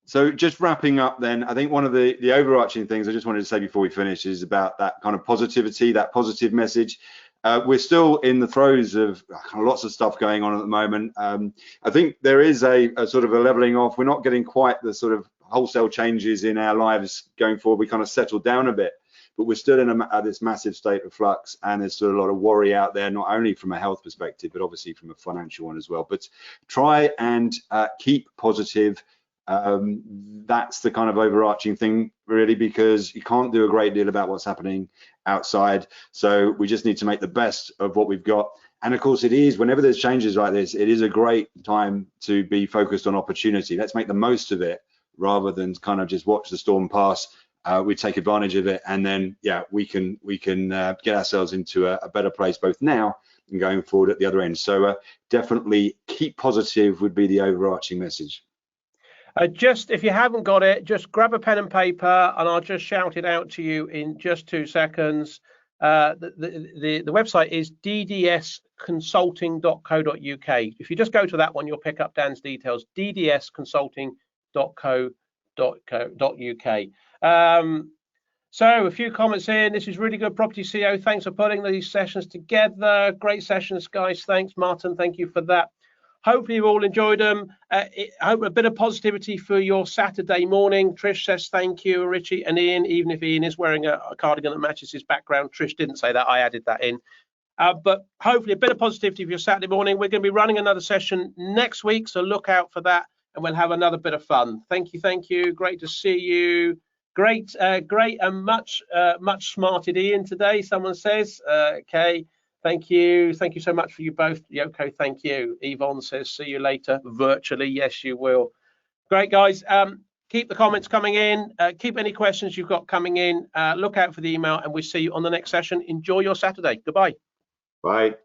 So just wrapping up then, I think one of the overarching things I just wanted to say before we finish is about that kind of positivity, that positive message. We're still in the throes of lots of stuff going on at the moment. I think there is a sort of a leveling off. We're not getting quite the sort of wholesale changes in our lives going forward. We kind of settled down a bit, but we're still in this massive state of flux, and there's still a lot of worry out there, not only from a health perspective, but obviously from a financial one as well. But try and keep positive. That's the kind of overarching thing really, because you can't do a great deal about what's happening outside. So we just need to make the best of what we've got. And of course it is, whenever there's changes like this, it is a great time to be focused on opportunity. Let's make the most of it rather than kind of just watch the storm pass. We take advantage of it, and then we can get ourselves into a better place both now and going forward at the other end. So definitely keep positive would be the overarching message. Just if you haven't got it, just grab a pen and paper and I'll just shout it out to you in just 2 seconds. The website is ddsconsulting.co.uk. If you just go to that one, you'll pick up Dan's details, ddsconsulting.co.uk. So a few comments in. This is really good, Property CEO. Thanks for putting these sessions together. Great sessions, guys. Thanks, Martin. Thank you for that. Hopefully you've all enjoyed them. I hope a bit of positivity for your Saturday morning. Trish says thank you, Ritchie and Ian, even if Ian is wearing a cardigan that matches his background. Trish didn't say that, I added that in. But hopefully a bit of positivity for your Saturday morning. We're going to be running another session next week, so look out for that and we'll have another bit of fun. Thank you. Great to see you. Great and much smarted Ian today, someone says. Okay. Thank you so much for you both. Yoko, thank you. Yvonne says, see you later virtually. Yes, you will. Great, guys. Keep the comments coming in. Keep any questions you've got coming in. Look out for the email, and we'll see you on the next session. Enjoy your Saturday. Goodbye. Bye.